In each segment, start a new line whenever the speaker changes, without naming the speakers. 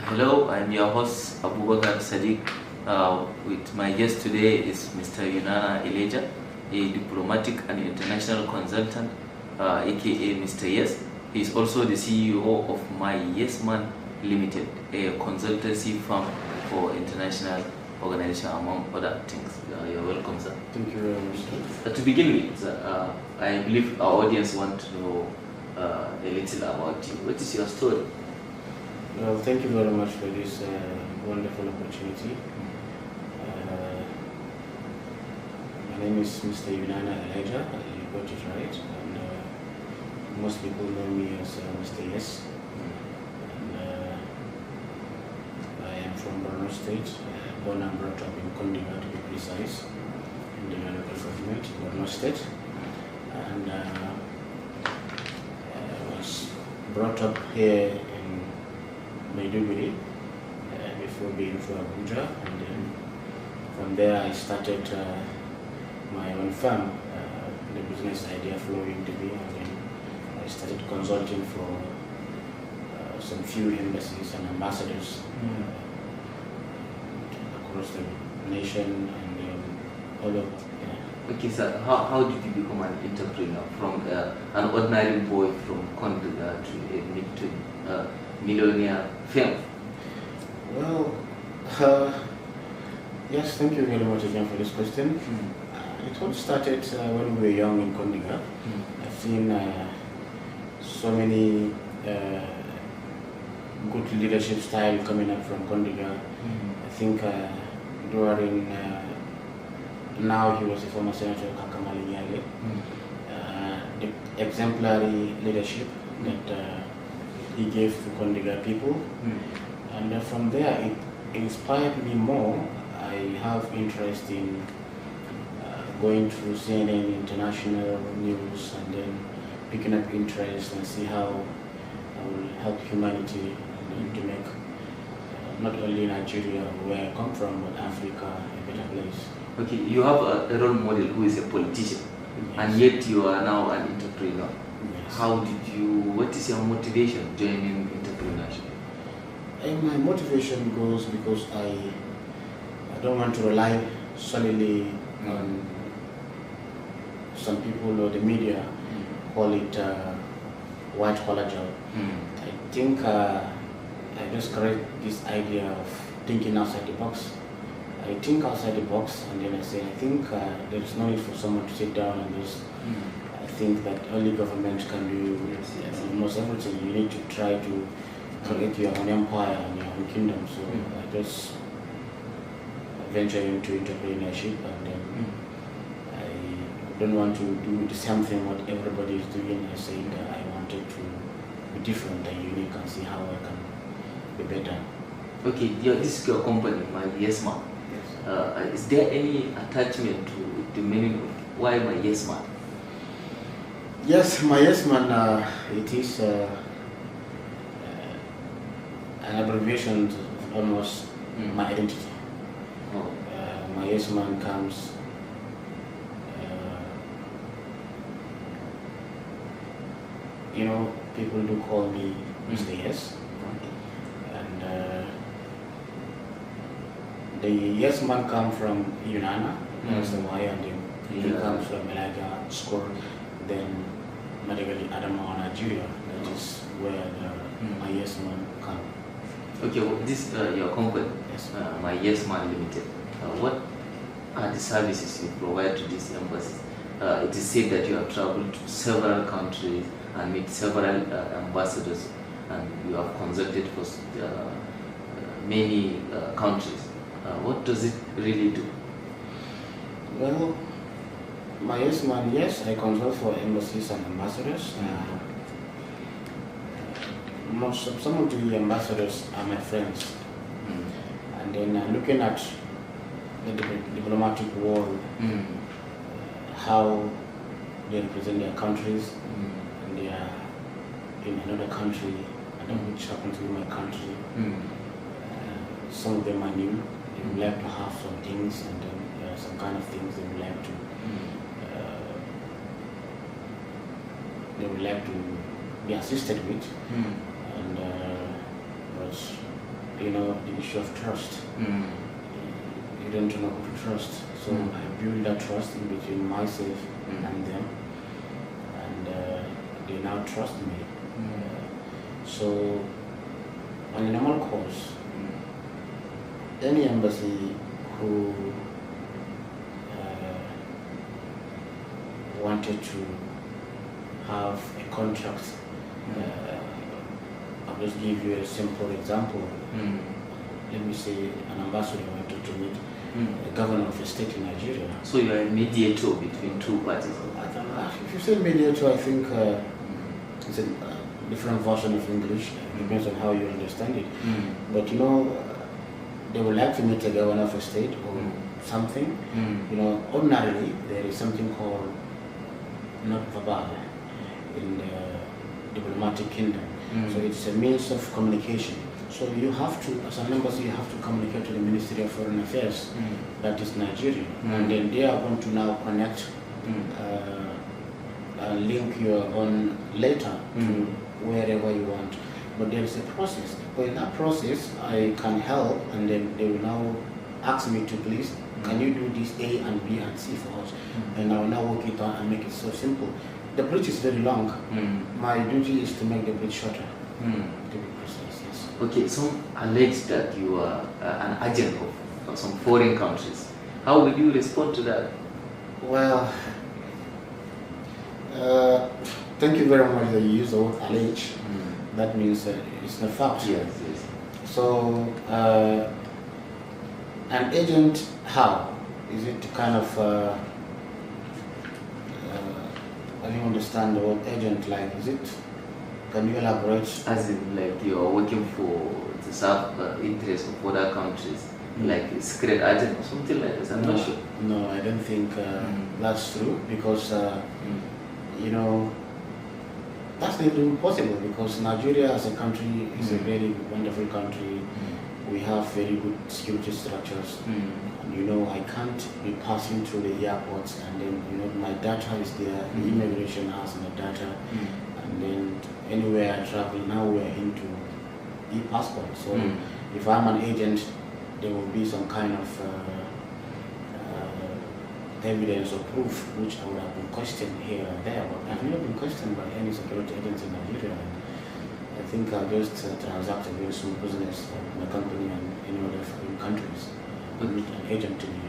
Hello, I'm your host Abubakar Sadiq. With my guest today is Mr. Yunana Eleja, a diplomatic and international consultant, aka Mr. Yes. He is also the CEO of MYYESMAN Limited, a consultancy firm for international organization, among other things. You're welcome, sir.
Thank you very much.
To begin with, I believe our audience want to know a little about you. What is your story?
Well, thank you very much for this wonderful opportunity. My name is Mr. Yunana Eleja. You got it right. And most people know me as Mr. Yes. And I am from Kano State, born and brought up in Kondiga, to be precise, in the local government, Kano State. And I was brought up here Maiduguri before being from Abuja, and then from there I started my own firm, the business idea flowing to me, and then I started consulting for some few embassies and ambassadors across the nation and all of.
Okay, sir, how did you become an entrepreneur from an ordinary boy from Kondiga to a millionaire fame?
Well, yes, thank you very much again for this question. It all started when we were young in Kondiga. I've seen so many good leadership style coming up from Kondiga. I think during now he was a former senator, Kakamali Nyale. The exemplary leadership that he gave to Kondiga people, and from there it inspired me more. I have interest in going through CNN international news and then picking up interest and see how I will help humanity and to make not only Nigeria, where I come from, but Africa a better place.
Okay, you have a role model who is a politician,
Yes.
and yet you are now an entrepreneur.
Yes.
What is your motivation joining entrepreneurship?
And my motivation goes because I don't want to rely solely on some people or the media call it white collar job. I think I just create this idea of thinking outside the box. I think outside the box, and then I say, I think there is no need for someone to sit down and just. I think that only government can do almost everything. You need to try to create your own empire and your own kingdom. So I just venture into entrepreneurship, and then I don't want to do the same thing what everybody is doing. I said I wanted to be different and unique and see how I can be better.
Okay, this is your company, MYYESMAN.
Yes.
Is there any attachment to the meaning of why MYYESMAN?
Yes, MYYESMAN, it is an abbreviation of almost my identity.
Oh.
MYYESMAN comes people do call me Mr. Yes, and the Yes Man come from Yunana, that's the Y, and then he comes from Elaga School, then medically Adamawa, Nigeria. That is where my Yes Man come.
Okay, well, this your company,
Yes.
MYYESMAN Limited. What are the services you provide to these embassies? It is said that you have traveled to several countries and meet several ambassadors, and you have consulted for many countries. What does it really do?
Well, MYYESMAN, yes, I consult for embassies and ambassadors. Some of the ambassadors are my friends, and then looking at the diplomatic world, how they represent their countries, and they are in another country, and which happens to be my country. Some of them are new. They would like to have some things, and then some kind of things they would like to be assisted with. And but the issue of trust. You don't know who to trust. So I build that trust in between myself and them, and they now trust me. So on a normal course, any embassy who wanted to have a contract, I'll just give you a simple example. Let me say an ambassador wanted to meet the governor of a state in Nigeria.
So you are a mediator between two parties?
If you say mediator, I think it's a different version of English. It depends on how you understand it. But they would like to meet a governor of a state or something. Ordinarily there is something called not verbal in the diplomatic kingdom. So it's a means of communication. So you have to, as an embassy, you have to communicate to the Ministry of Foreign Affairs, that is Nigeria, and then they are going to now connect, link your own letter to wherever you want. But there is a process. But in that process, I can help, and then they will now ask me to please, can you do this A and B and C for us? And I will now work it out and make it so simple. The bridge is very long. My duty is to make the bridge shorter. To be precise, yes.
Okay, some allege that you are an agent of some foreign countries. How will you respond to that?
Well, thank you very much that you use the word allege. That means it's not fact.
Yes.
So, an agent, how? Is it kind of, I don't understand the word agent, like, is it, can you elaborate?
As in, like, you are working for the self-interest of other countries, like a secret agent or something like this, I'm not sure.
No, I don't think that's true, because, that's not even possible, because Nigeria as a country is a very wonderful country. We have very good security structures. And, I can't be passing through the airports and then, my data is there, the immigration has my data, and then anywhere I travel, now we're into e-passport. So if I'm an agent, there will be some kind of evidence or proof which I would have been questioned here and there, but I've never been questioned by any security agency in Nigeria. I think I'll just transact a very small business in my company and any other foreign countries. I need an agent to be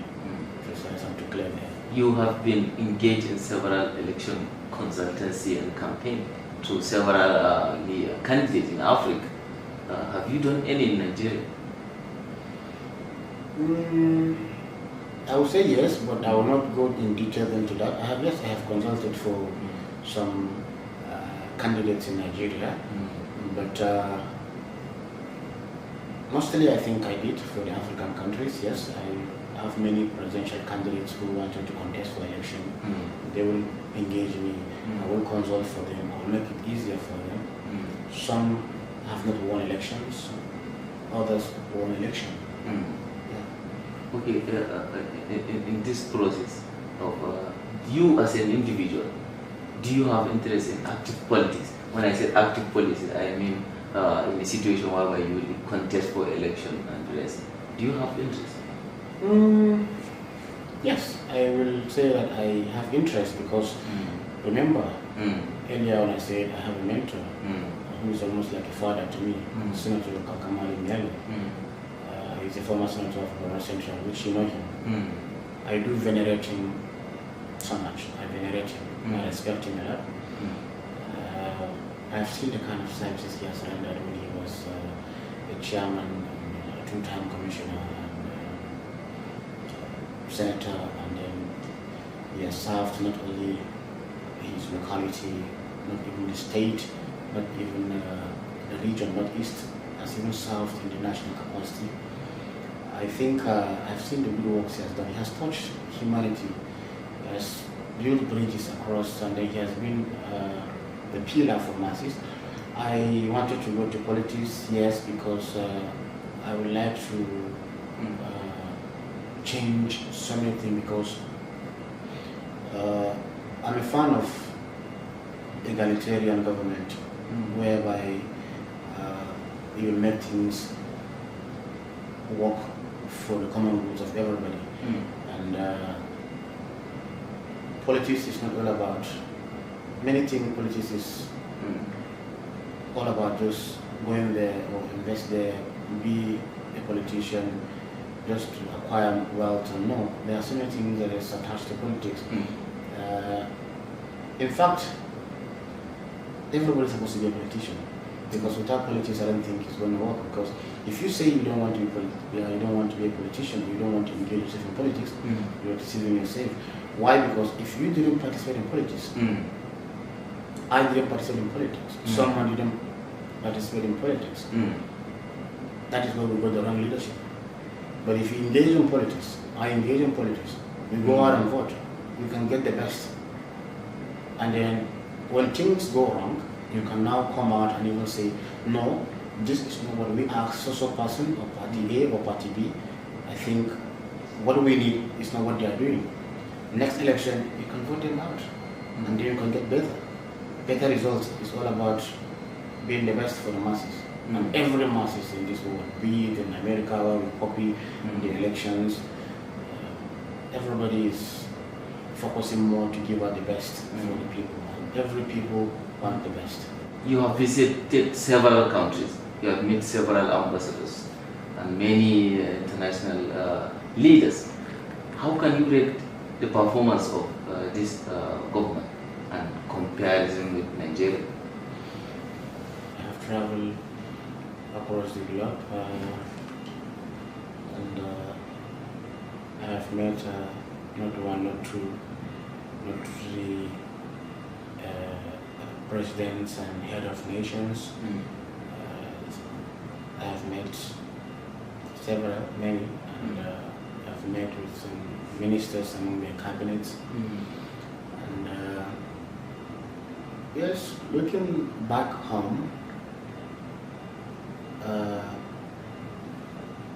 precise and to clear there.
You have been engaged in several election consultancy and campaign to several candidates in Africa. Have you done any in Nigeria?
I would say yes, but I will not go in detail into that. I have consulted for some candidates in Nigeria, but mostly I think I did for the African countries. Yes, I have many presidential candidates who wanted to contest for election. They will engage me. I will consult for them. I will make it easier for them. Some have not won elections. Others won election.
Okay, in this process of you as an individual, do you have interest in active politics? When I say active politics, I mean in a situation where you will contest for election and the rest. Do you have interest?
Yes, I will say that I have interest because remember earlier when I said I have a mentor who is almost like a father to me, Senator Kakamari Miali. He's a former senator of Borno Central, which you know him. I do venerate him so much. I venerate him. I respect him a lot. I've seen the kind of services he has rendered when he was a chairman, and a two-time commissioner, and senator, and then he has served not only his locality, not even the state, but even the region, Northeast, has even served in the national capacity. I think I've seen the good works he has done. He has touched humanity. He has built bridges across, and he has been the pillar for masses. I wanted to go to politics, yes, because I would like to change so many things, because I'm a fan of egalitarian government, whereby you will make things work for the common goods of everybody. And politics is not all about many things. Politics is all about just going there or invest there, be a politician, just to acquire wealth. And no, there are so many things that is attached to politics. In fact, everybody is supposed to be a politician, because without politics, I don't think it's going to work. Because if you say you don't want to be you don't want to be a politician, you don't want to engage yourself in politics, you're deceiving yourself. Why? Because if you didn't participate in politics, I didn't participate in politics, someone didn't participate in politics, that is where we got the wrong leadership. But if you engage in politics, I engage in politics, we go out and vote, we can get the best. And then when things go wrong, you can now come out and you will say, no, this is not what we ask so person or party A or party B. I think what we need is not what they are doing. Next election, you can vote them out, and then you can get better results. It's all about being the best for the masses. And every masses in this world, be it in America where we copy the elections, everybody is focusing more to give out the best for the people. And every people want the best.
You have visited several countries. You have met several ambassadors and many international leaders. How can you rate the performance of this government and comparison with Nigeria?
I have traveled across the globe and I have met not one, not two, not three presidents and head of nations. I have met many, and I've met with some ministers among their cabinets. And yes, looking back home,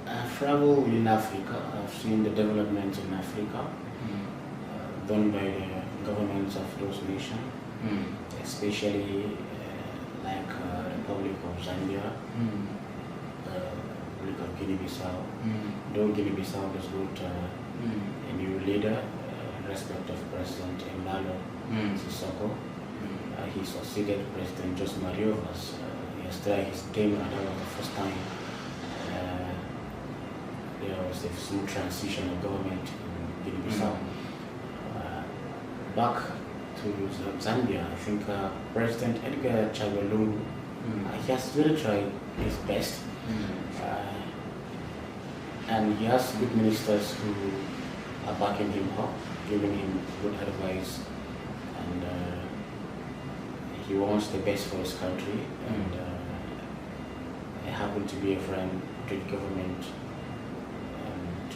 I've traveled in Africa. I've seen the developments in Africa done by the governments of those nations, especially like Republic of Zambia, Republic of Guinea-Bissau. Though Guinea-Bissau has got a new leader in respect of President Embalo Sissoko. He succeeded President Jose Mariovas. Yesterday he came, and that was the first time there was a smooth transition of government in Guinea-Bissau. Back to Zambia, I think President Edgar Chagwa he has really tried his best, and he has good ministers who are backing him up, giving him good advice, and he wants the best for his country. And I happen to be a friend to the government. And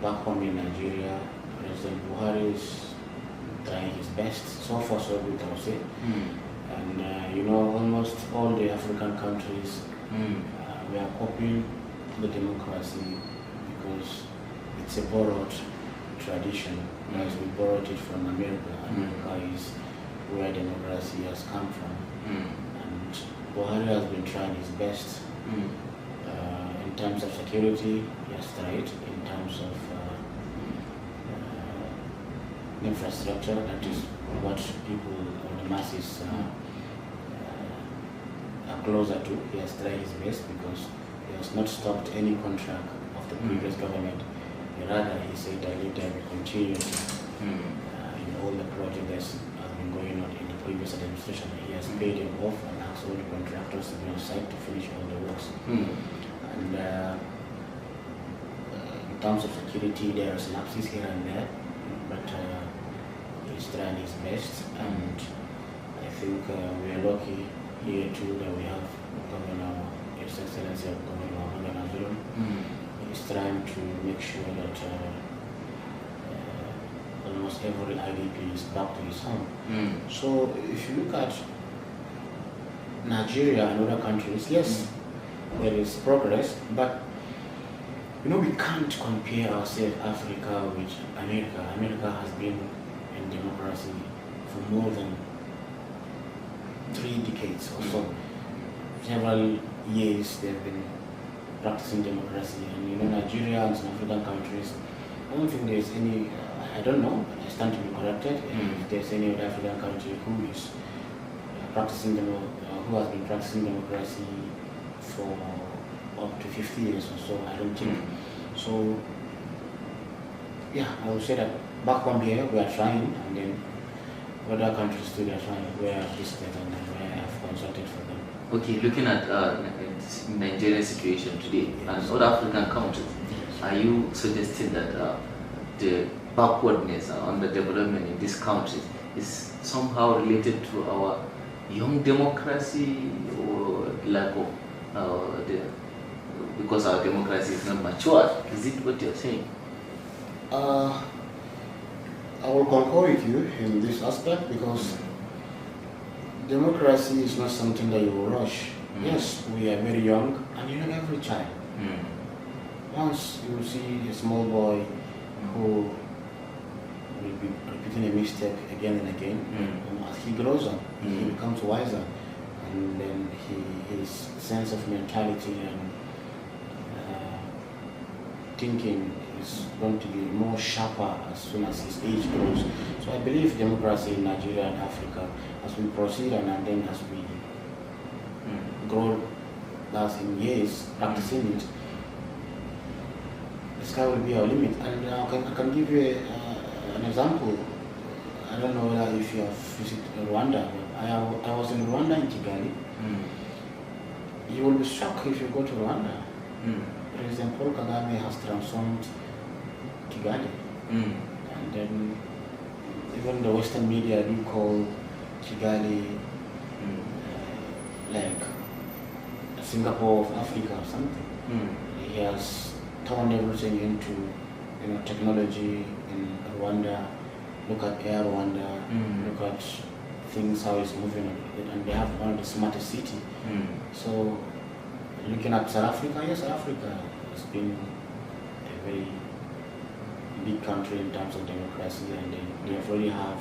back home in Nigeria, President Buhari is trying his best. So far, so good, I would say. And you know, almost all the African countries we are copying the democracy because it's a borrowed tradition. Whereas we borrowed it from America. America is where democracy has come from. And Buhari has been trying his best. In terms of security, he has tried. In terms of infrastructure, that is what people or the masses are closer to. He has tried his best because he has not stopped any contract of the previous government. Rather, he said that later we continue in all the projects that have been going on in the previous administration. He has paid them off and asked all the contractors to be on site to finish all the works. And in terms of security, there are lapses here and there, but he's trying his best. And I think we are lucky here too that we have Governor, His Excellency of Governor Nazulum. He's trying to make sure that almost every IDP is back to his home. So if you look at Nigeria and other countries, yes, there is progress, but you know, we can't compare ourselves, Africa, with America. America has been in democracy for more than 3 decades or so. Several years they've been practicing democracy. And you know, Nigeria and some African countries, I don't think there's any, I don't know, but I stand to be corrected, if there's any other African country who is practicing, who has been practicing democracy for up to 50 years or so, I don't think. So, yeah, I would say that back home here, we are trying, and then other countries too, they are trying, we are visited and we have consulted for them.
Okay, looking at Nigerian situation today and other African countries, are you suggesting that the backwardness and underdevelopment in these countries is somehow related to our young democracy or lack of because our democracy is not mature? Is it what you're saying?
I will concur with you in this aspect because democracy is not something that you will rush. Yes, we are very young, and you know every child. Once you will see a small boy who will be repeating a mistake again and again, and as he grows up, he becomes wiser, and then his sense of mentality and thinking is going to be more sharper as soon as his age grows. So I believe democracy in Nigeria and Africa, as we proceed and then as we grow as in years practicing it, the sky will be our limit. And I can give you an example. I don't know whether if you have visited Rwanda, but I was in Rwanda in Kigali. You will be shocked if you go to Rwanda. President Paul Kagame has transformed Kigali. And then even the Western media do call Kigali like Singapore of Africa or something. He has turned everything into technology in Rwanda. Look at Air Rwanda, look at things how it's moving, and they have one of the smartest city. So looking at South Africa, yes, South Africa has been a very big country in terms of democracy, and they already have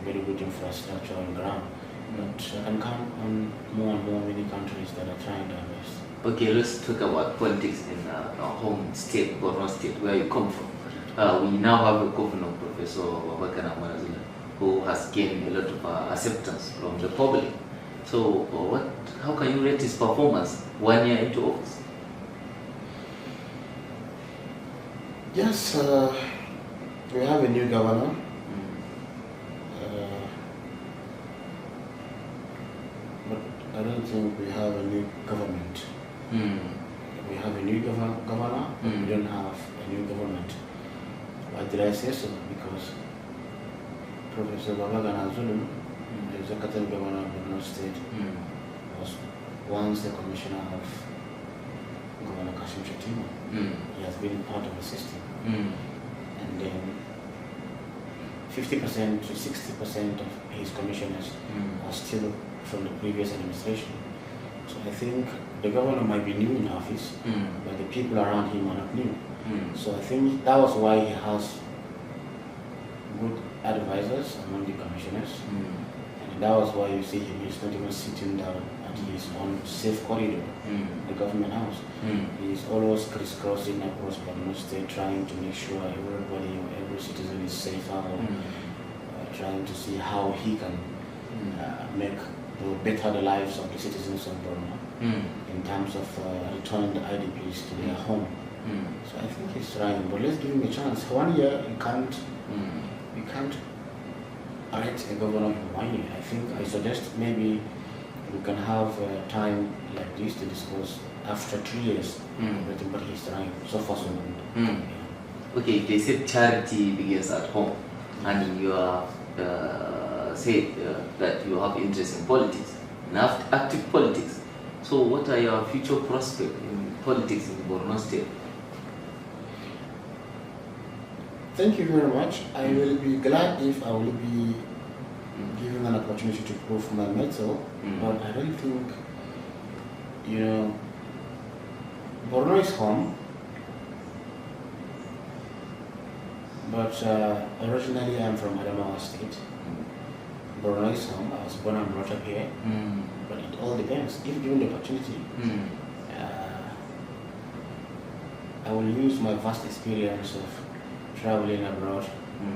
a very good infrastructure on ground. But I can count on more and more many countries that are trying their best.
Okay, let's talk about politics in our home state, Kano State, where you come from. We now have a governor, Professor who has gained a lot of acceptance from the public. So, how can you rate his performance 1 year into office?
Yes, we have a new governor. But I don't think we have a new government. We have a new governor, but we don't have a new government. Why did I say so? Because Professor Babagana Zulu, the executive governor of Kano State, was once the commissioner of Governor Kashim Shatima. He has been part of the system. And then 50% to 60% of his commissioners are still from the previous administration. So I think the governor might be new in office, but the people around him are not new. So I think that was why he has good advisors among the commissioners. And that was why you see him, he's not even sitting down at his own safe corridor, the government house. He's always crisscrossing across Kano State, trying to make sure everybody, every citizen is safer, or trying to see how he can make better the lives of the citizens of Burma in terms of returning the IDPs to their home. So I think he's trying, but let's give him a chance. 1 year, you can't elect a governor for 1 year. I suggest maybe we can have time like this to discuss after 2 years. But he's trying. So far, so good.
Okay, they said charity begins at home, and you are said that you have interest in politics, in active politics. So what are your future prospects in politics in Borno State?
Thank you very much. I will be glad if I will be given an opportunity to prove my mettle, but I don't think, Borno is home, but originally I'm from Adamawa State. Borno is home. I was born and brought up here, but it all depends. If given the opportunity, I will use my vast experience of traveling abroad,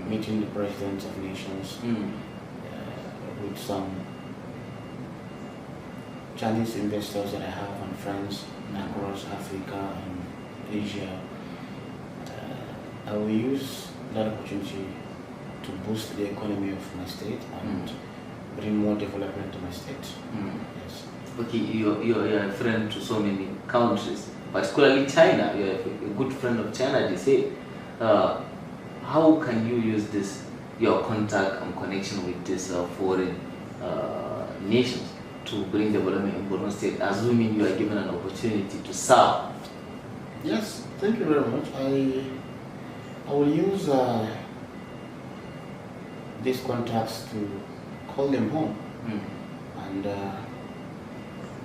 meeting the presidents of nations, with some Chinese investors that I have and friends across Africa and Asia. I will use that opportunity to boost the economy of my state and bring more development to my state. Yes.
Okay, you're a friend to so many countries, particularly China. You're a good friend of China, they say. How can you use this, your contact and connection with these foreign nations to bring development in Borno State, assuming you are given an opportunity to serve?
Yes, thank you very much. I will use these contacts to call them home, and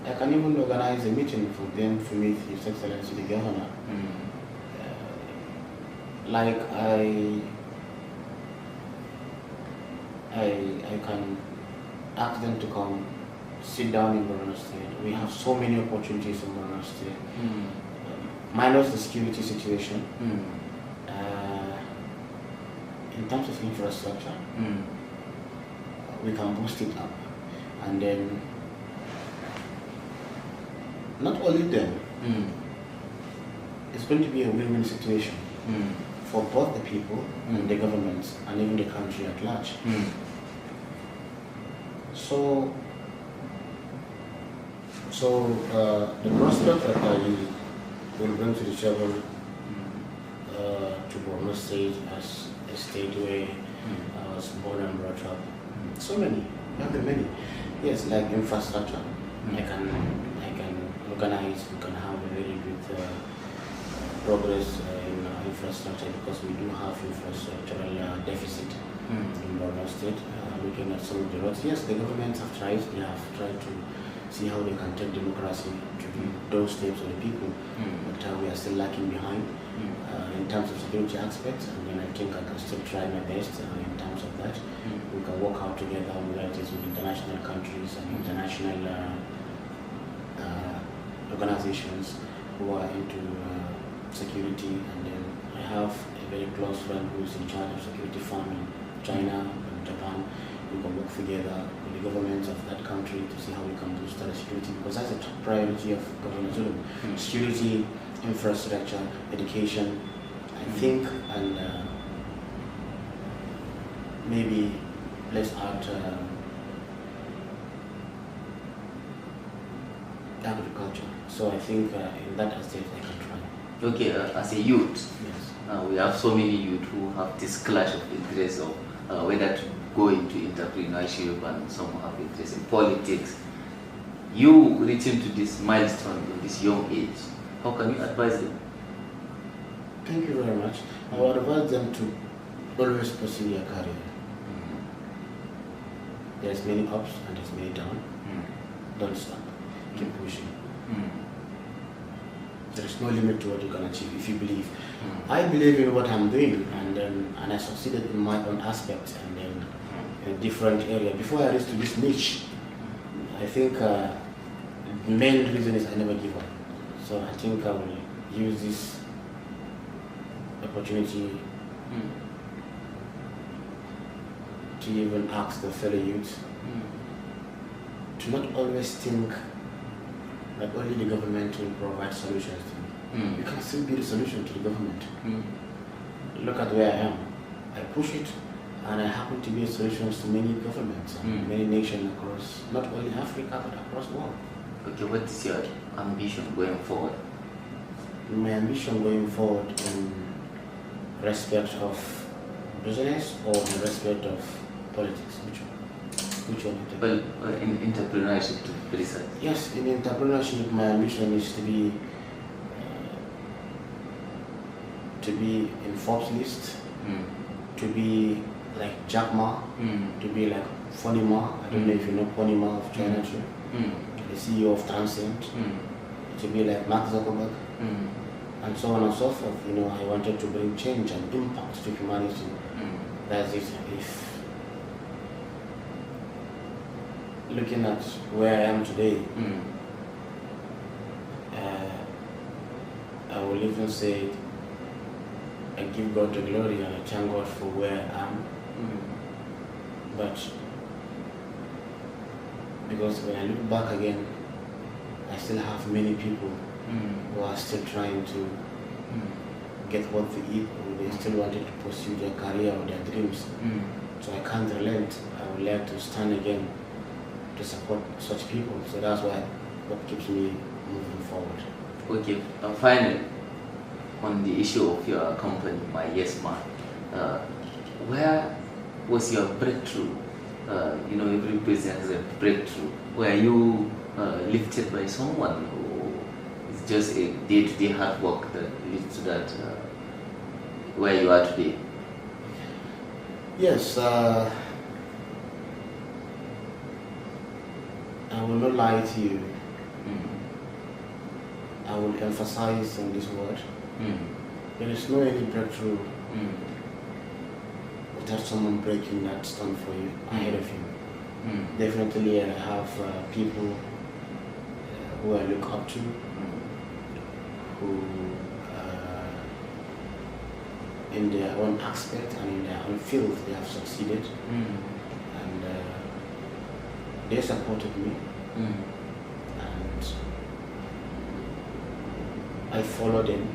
I can even organize a meeting for them to meet His Excellency the Governor. Like I can ask them to come sit down in Borno State. We have so many opportunities in Borno State, minus the security situation. In terms of infrastructure, we can boost it up, and then not only them, it's going to be a win-win situation for both the people and the governments and even the country at large. So the prospect that I will bring to the table to Borno State as a state where I was born and brought up, so many, not that many. Yes, like infrastructure. I can organize. We can have a very good progress in infrastructure, because we do have infrastructural deficit in Borno State. Looking at some of the roads, yes, the governments have tried. They have tried to see how they can take democracy to the doorsteps of the people, but we are still lacking behind in terms of security aspects. And then I think I can still try my best in terms of that. We can work out together, whether it is with international countries and international organizations who are into security. And then I have a very close friend who is in charge of security fund in China and Japan. We can work together with the governments of that country to see how we can boost our security, because that's a top priority of Governor Zulu. Security, infrastructure, education, I think, and maybe let's add agriculture. So I think in that aspect I can try.
Okay, as a youth,
Yes.
we have so many youth who have this clash of interest of whether to go into entrepreneurship, and some have interest in politics. You reaching to this milestone in this young age, how can you advise them?
Thank you very much. I would advise them to always pursue their career. There's many ups and there's many downs. Don't stop. Keep pushing. There is no limit to what you can achieve if you believe. I believe in what I'm doing, and I succeeded in my own aspect, and then in a different area. Before I reached to this niche, I think the main reason is I never give up. So I think I will use this opportunity to even ask the fellow youth to not always think that only the government will provide solutions to me. You can still be the solution to the government. Look at where I am. I push it, and I happen to be a solution to many governments and many nations across, not only Africa, but across the world.
Okay, what is your ambition going forward?
My ambition going forward in respect of business or in respect of politics? Which one?
Well, in entrepreneurship, to be precise.
Yes, in entrepreneurship, my ambition is to be in Forbes list, to be like Jack Ma, to be like Funny Ma. I don't know if you know Funny Ma of China too. The CEO of Transcend, to be like Mark Zuckerberg, and so on and so forth. You know, I wanted to bring change and impact to humanity. That's it. If looking at where I am today, I I will even say I give God the glory and I thank God for where I am. But because when I look back again, I still have many people who are still trying to get what they eat, or they still wanted to pursue their career or their dreams. So I can't relent. I would like to stand again to support such people. So that's what keeps me moving forward.
Okay, finally, on the issue of your company, MYYESMAN, where was your breakthrough? Every person has a breakthrough. Were you lifted by someone, or it's just a day-to-day hard work that leads to that, where you are today?
Yes, I will not lie to you. I will emphasize on this word. There is no any breakthrough without someone breaking that stone for you ahead of you. Definitely, I have people who I look up to, who in their own aspect and in their own field they have succeeded, and they supported me, and I followed them.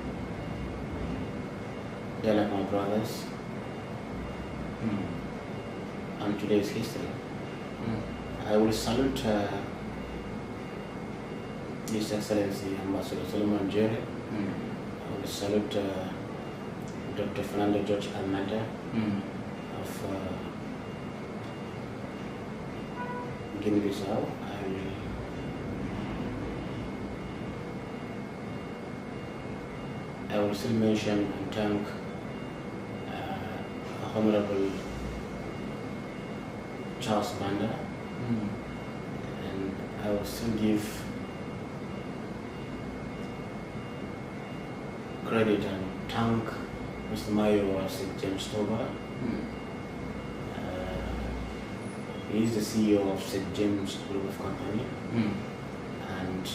They're like my brothers, and today's history. I will salute His Excellency Ambassador Solomon Jerry. I will salute Dr. Fernando George Almada of Guinea-Bissau. I will still mention and thank Honorable Charles Banda, and I will still give credit and thank Mr. Mayo of St. James Toba. He is the CEO of St. James Group of Company, and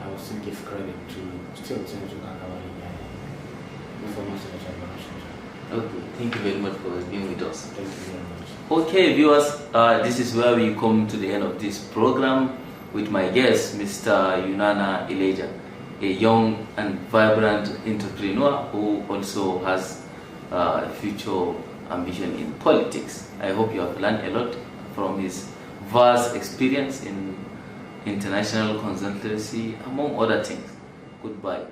I will still give credit to still James Gagawari, former Secretary of National.
Okay, thank you very much for being with us.
Thank you very much.
Okay, viewers, this is where we come to the end of this program with my guest, Mr. Yunana Elijah, a young and vibrant entrepreneur who also has future ambition in politics. I hope you have learned a lot from his vast experience in international consultancy, among other things. Goodbye.